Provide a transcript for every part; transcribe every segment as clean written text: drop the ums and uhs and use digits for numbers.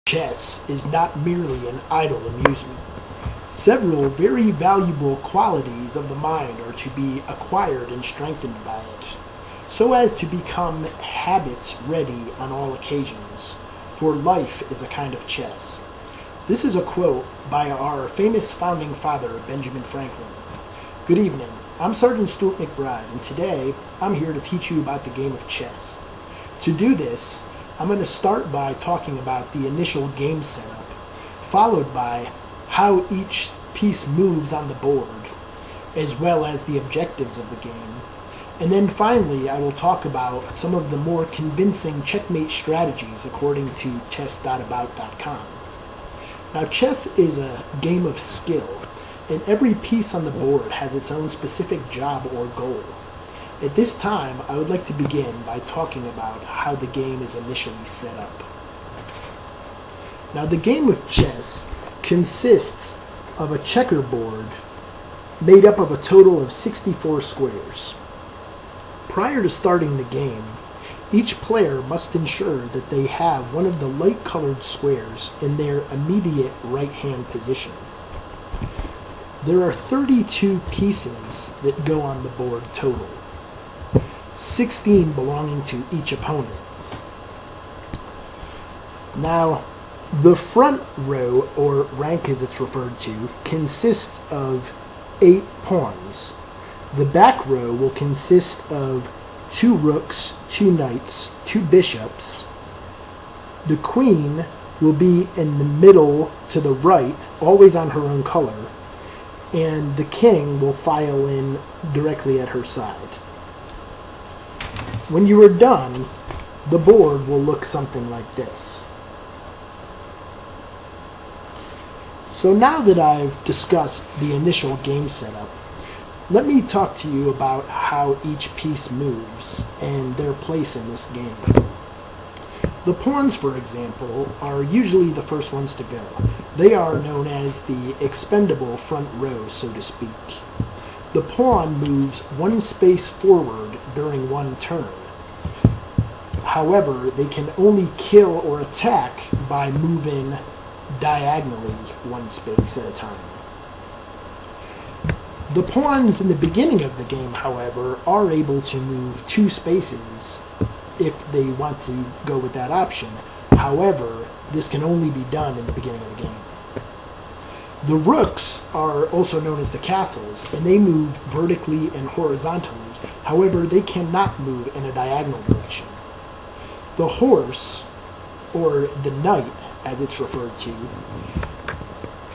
Chess is not merely an idle amusement. Several very valuable qualities of the mind are to be acquired and strengthened by it, so as to become habits ready on all occasions, for life is a kind of chess. This is a quote by our famous founding father, Benjamin Franklin. Good evening, I'm Sergeant Stuart McBride, and today I'm here to teach you about the game of chess. To do this, I'm going to start by talking about the initial game setup, followed by how each piece moves on the board, as well as the objectives of the game. And then finally, I will talk about some of the more convincing checkmate strategies according to chess.about.com. Now, chess is a game of skill, and every piece on the board has its own specific job or goal. At this time, I would like to begin by talking about how the game is initially set up. Now, the game of chess consists of a checkerboard made up of a total of 64 squares. Prior to starting the game, each player must ensure that they have one of the light-colored squares in their immediate right-hand position. There are 32 pieces that go on the board total, 16 belonging to each opponent. Now, the front row, or rank as it's referred to, consists of 8 pawns. The back row will consist of 2 rooks, 2 knights, 2 bishops. The queen will be in the middle to the right, always on her own color, and the king will file in directly at her side. When you are done, the board will look something like this. So now that I've discussed the initial game setup, let me talk to you about how each piece moves and their place in this game. The pawns, for example, are usually the first ones to go. They are known as the expendable front row, so to speak. The pawn moves 1 space forward during 1 turn. However, they can only kill or attack by moving diagonally 1 space at a time. The pawns in the beginning of the game, however, are able to move 2 spaces if they want to go with that option. However, this can only be done in the beginning of the game. The rooks are also known as the castles, and they move vertically and horizontally. However, they cannot move in a diagonal direction. The horse, or the knight as it's referred to,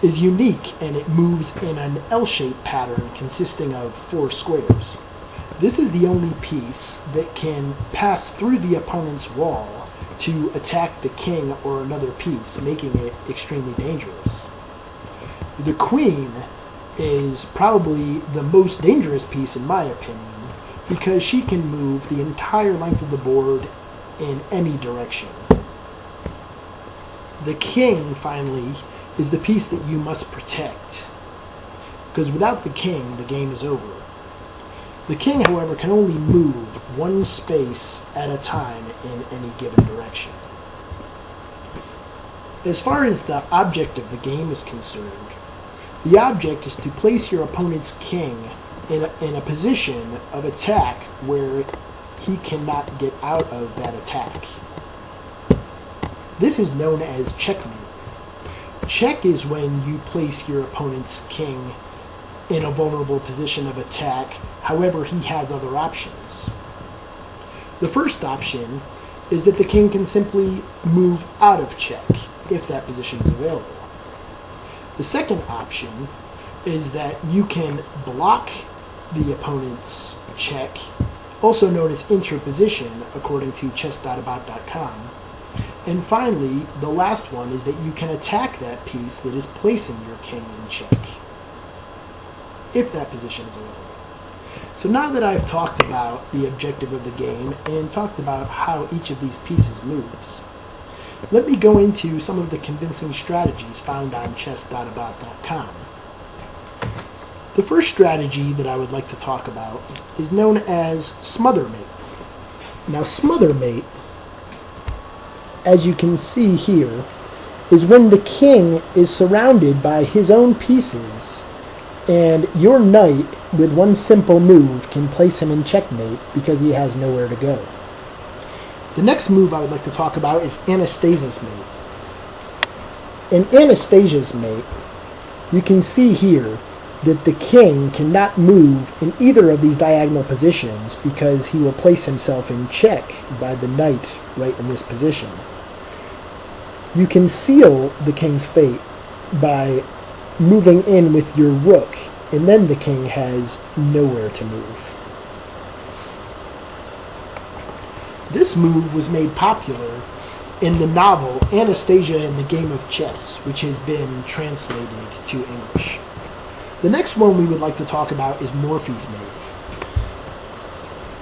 is unique, and it moves in an L-shaped pattern consisting of 4 squares. This is the only piece that can pass through the opponent's wall to attack the king or another piece, making it extremely dangerous. The queen is probably the most dangerous piece in my opinion, because she can move the entire length of the board in any direction. The king, finally, is the piece that you must protect, because without the king, the game is over. The king, however, can only move 1 space at a time in any given direction. As far as the object of the game is concerned, the object is to place your opponent's king in a position of attack where he cannot get out of that attack. This is known as checkmate. Check is when you place your opponent's king in a vulnerable position of attack, however he has other options. The first option is that the king can simply move out of check if that position is available. The second option is that you can block the opponent's check, also known as interposition according to chess.about.com. And finally, the last one is that you can attack that piece that is placing your king in check, if that position is available. So now that I've talked about the objective of the game and talked about how each of these pieces moves, let me go into some of the convincing strategies found on chess.about.com. The first strategy that I would like to talk about is known as smothermate. Now, smothermate, as you can see here, is when the king is surrounded by his own pieces, and your knight, with one simple move, can place him in checkmate because he has nowhere to go. The next move I would like to talk about is Anastasia's mate. In Anastasia's mate, you can see here that the king cannot move in either of these diagonal positions because he will place himself in check by the knight right in this position. You can seal the king's fate by moving in with your rook, and then the king has nowhere to move. This move was made popular in the novel Anastasia and the Game of Chess, which has been translated to English. The next one we would like to talk about is Morphy's mate.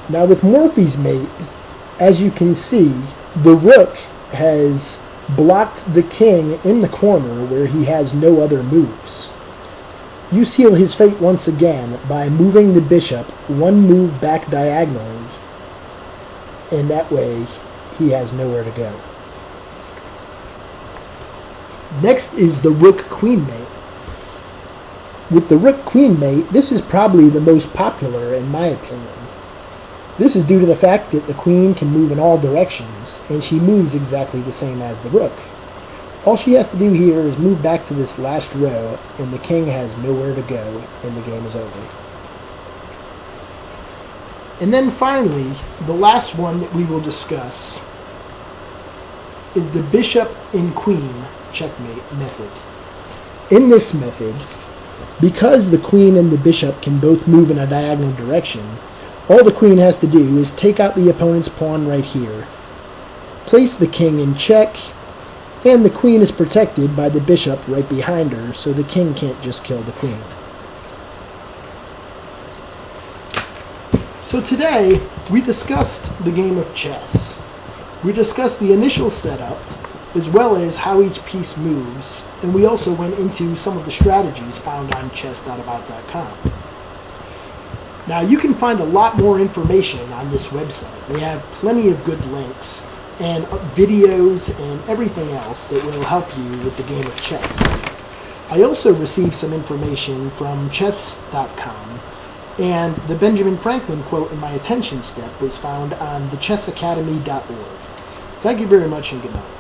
Now with Morphy's mate, as you can see, the rook has blocked the king in the corner where he has no other moves. You seal his fate once again by moving the bishop one move back diagonally, and that way he has nowhere to go. Next is the rook-queen mate. With the rook-queen mate, this is probably the most popular in my opinion. This is due to the fact that the queen can move in all directions, and she moves exactly the same as the rook. All she has to do here is move back to this last row, and the king has nowhere to go, and the game is over. And then finally, the last one that we will discuss is the bishop and queen checkmate method. In this method, because the queen and the bishop can both move in a diagonal direction, all the queen has to do is take out the opponent's pawn right here, place the king in check, and the queen is protected by the bishop right behind her, so the king can't just kill the queen. So today, we discussed the game of chess. We discussed the initial setup, as well as how each piece moves, and we also went into some of the strategies found on chess.about.com. Now you can find a lot more information on this website. We have plenty of good links and videos and everything else that will help you with the game of chess. I also received some information from chess.com, and the Benjamin Franklin quote in my attention step was found on thechessacademy.org. Thank you very much and good night.